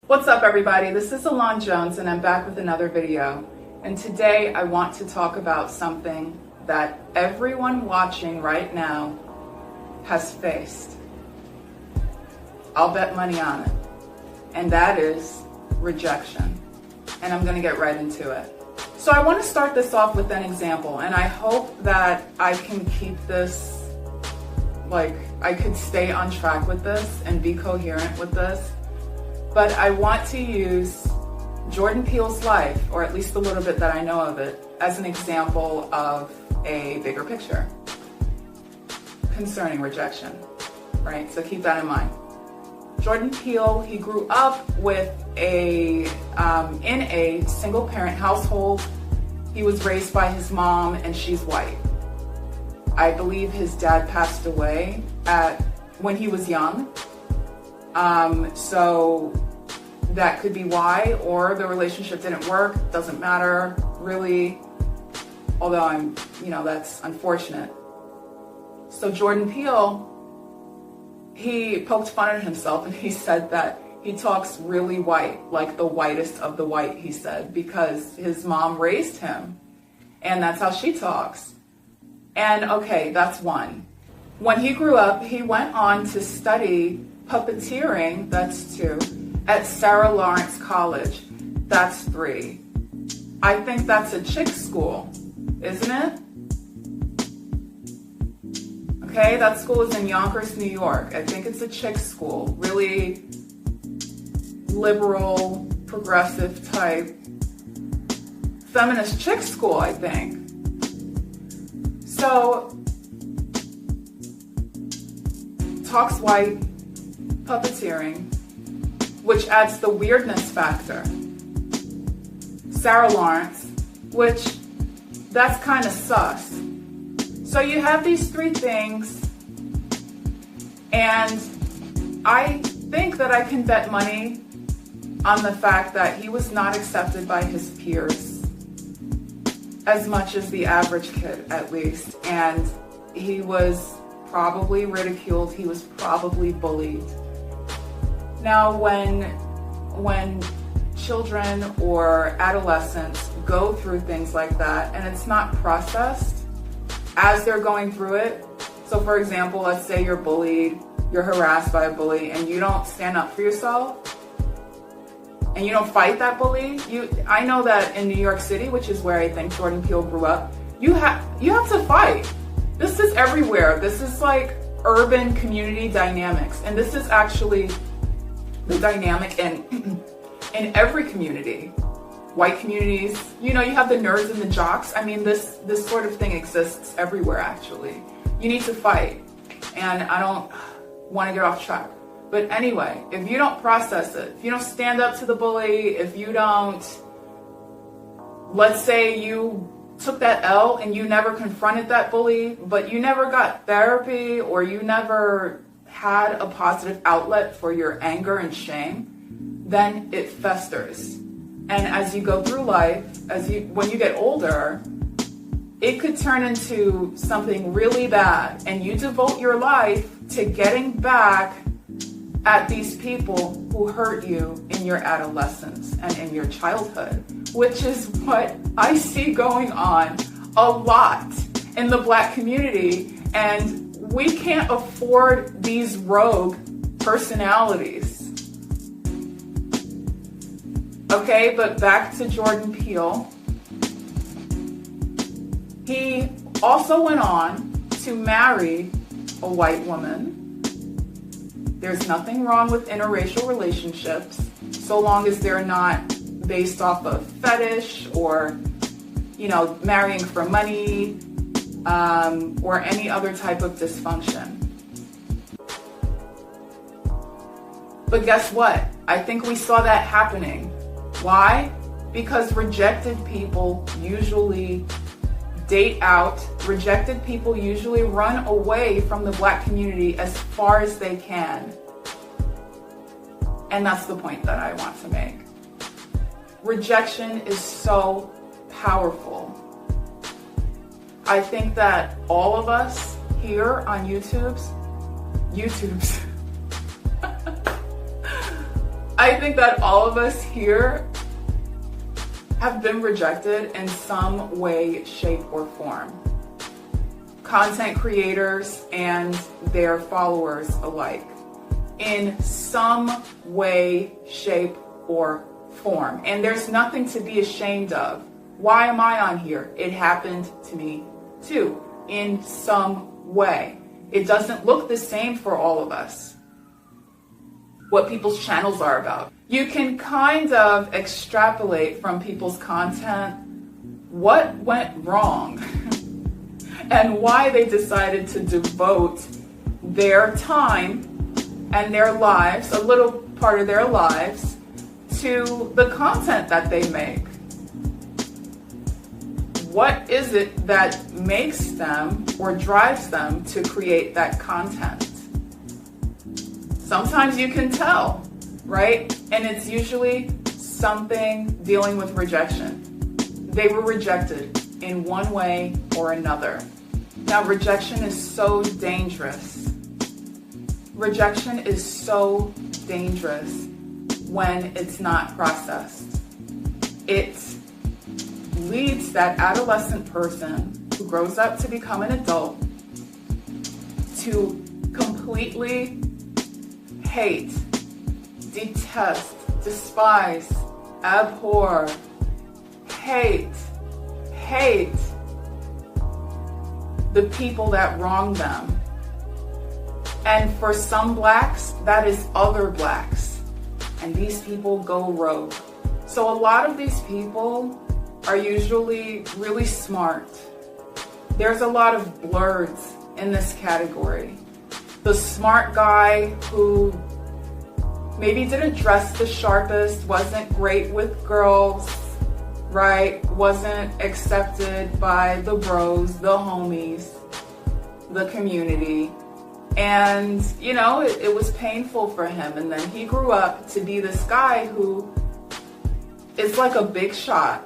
What's up, everybody? This is Alon Jones and I'm back with another video. And today I want to talk about something that everyone watching right now has faced. I'll bet money on it. And that is rejection. And I'm going to get right into it. So I want to start this off with an example, and I hope that I can keep this, I could stay on track with this and be coherent with this. But I want to use Jordan Peele's life, or at least a little bit that I know of it, as an example of a bigger picture concerning rejection, right? So keep that in mind. Jordan Peele, he grew up with in a single parent household. He was raised by his mom and she's white. I believe his dad passed away when he was young. So that could be why, or the relationship didn't work. Doesn't matter really, although that's unfortunate. So Jordan Peele, he poked fun at himself and he said that he talks really white, like the whitest of the white, he said, because his mom raised him and that's how she talks. And okay, that's one. When he grew up, he went on to study puppeteering, that's 2, at Sarah Lawrence College, that's 3. I think that's a chick school, isn't it? Okay, that school is in Yonkers, New York. I think it's a chick school, really liberal, progressive type, feminist chick school, I think. So, talks white, puppeteering, which adds the weirdness factor. Sarah Lawrence, which that's kind of sus. So you have these 3 things, and I think that I can bet money on the fact that he was not accepted by his peers as much as the average kid, at least, and he was probably ridiculed, he was probably bullied. Now, when children or adolescents go through things like that and it's not processed as they're going through it, so for example, let's say you're bullied, you're harassed by a bully, and you don't stand up for yourself and you don't fight that bully. I know that in New York City, which is where I think Jordan Peele grew up, you have to fight. This is everywhere. This is like urban community dynamics. And this is actually the dynamic in every community. White communities, you have the nerds and the jocks. I mean, this sort of thing exists everywhere, actually. You need to fight. And I don't want to get off track. But anyway, if you don't process it, if you don't stand up to the bully, if you don't, let's say you took that L and you never confronted that bully, but you never got therapy or you never had a positive outlet for your anger and shame, then it festers. And as you go through life, when you get older, it could turn into something really bad, and you devote your life to getting back at these people who hurt you in your adolescence and in your childhood, which is what I see going on a lot in the Black community. And we can't afford these rogue personalities. Okay, but back to Jordan Peele. He also went on to marry a white woman. There's nothing wrong with interracial relationships, so long as they're not based off of fetish or, marrying for money, or any other type of dysfunction. But guess what? I think we saw that happening. Why? Because rejected people usually date out. Rejected people usually run away from the Black community as far as they can. And that's the point that I want to make. Rejection is so powerful. I think that all of us here on YouTube's I think that all of us here have been rejected in some way, shape, or form. Content creators and their followers alike. In some way, shape, or form. And there's nothing to be ashamed of. Why am I on here? It happened to me too, in some way. It doesn't look the same for all of us, what people's channels are about. You can kind of extrapolate from people's content what went wrong and why they decided to devote their time and their lives, a little part of their lives, to the content that they make. What is it that makes them or drives them to create that content? Sometimes you can tell, right? And it's usually something dealing with rejection. They were rejected in one way or another. Now, rejection is so dangerous. Rejection is so dangerous when it's not processed. It leads that adolescent person who grows up to become an adult to completely hate, detest, despise, abhor, hate the people that wrong them. And for some blacks, that is other blacks. And these people go rogue. So a lot of these people are usually really smart. There's a lot of blurs in this category. The smart guy who maybe didn't dress the sharpest, wasn't great with girls, right? Wasn't accepted by the bros, the homies, the community. And, you know, it was painful for him. And then he grew up to be this guy who is like a big shot.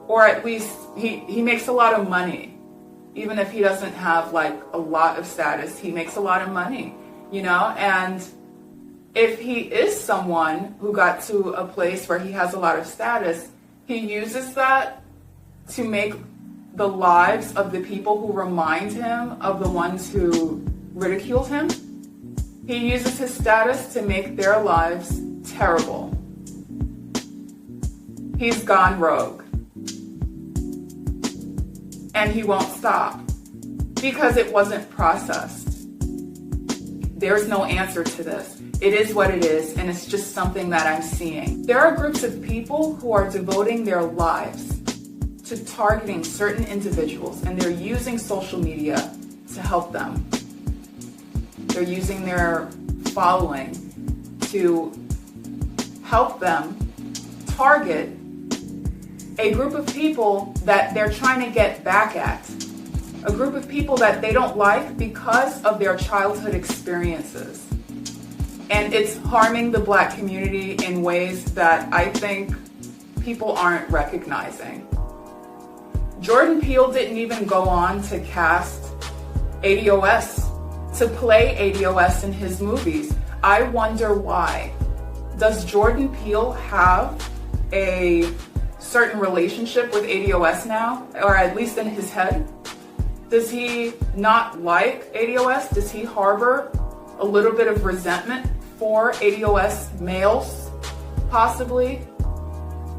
Or at least he makes a lot of money. Even if he doesn't have like a lot of status, he makes a lot of money, you know? And if he is someone who got to a place where he has a lot of status, he uses that to make the lives of the people who remind him of the ones who ridiculed him. He uses his status to make their lives terrible. He's gone rogue. And he won't stop because it wasn't processed. There's no answer to this. It is what it is, and it's just something that I'm seeing. There are groups of people who are devoting their lives to targeting certain individuals, and they're using social media to help them. They're using their following to help them target a group of people that they're trying to get back at. A group of people that they don't like because of their childhood experiences. And it's harming the Black community in ways that I think people aren't recognizing. Jordan Peele didn't even go on to cast ADOS, to play ADOS in his movies. I wonder why. Does Jordan Peele have a certain relationship with ADOS now, or at least in his head? Does he not like ADOS? Does he harbor a little bit of resentment for ADOS males, possibly,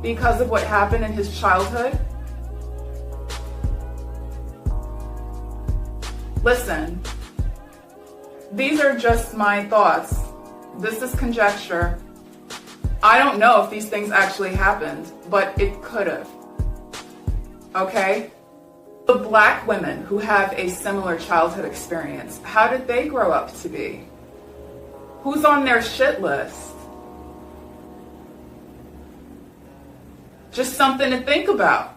because of what happened in his childhood? Listen, these are just my thoughts. This is conjecture. I don't know if these things actually happened, but it could have. Okay? The Black women who have a similar childhood experience, how did they grow up to be? Who's on their shit list? Just something to think about.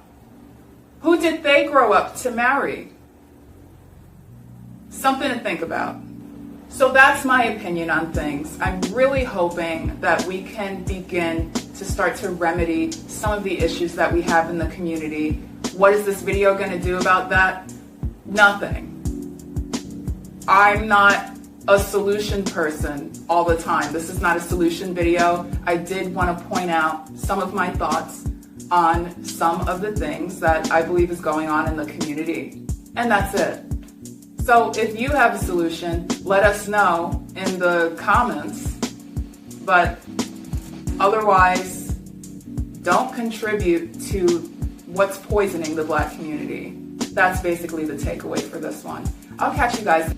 Who did they grow up to marry? Something to think about. So that's my opinion on things. I'm really hoping that we can begin to start to remedy some of the issues that we have in the community. What is this video going to do about that? Nothing. I'm not a solution person all the time. This is not a solution video. I did want to point out some of my thoughts on some of the things that I believe is going on in the community. And that's it. So if you have a solution, let us know in the comments. But otherwise, don't contribute to what's poisoning the Black community. That's basically the takeaway for this one. I'll catch you guys.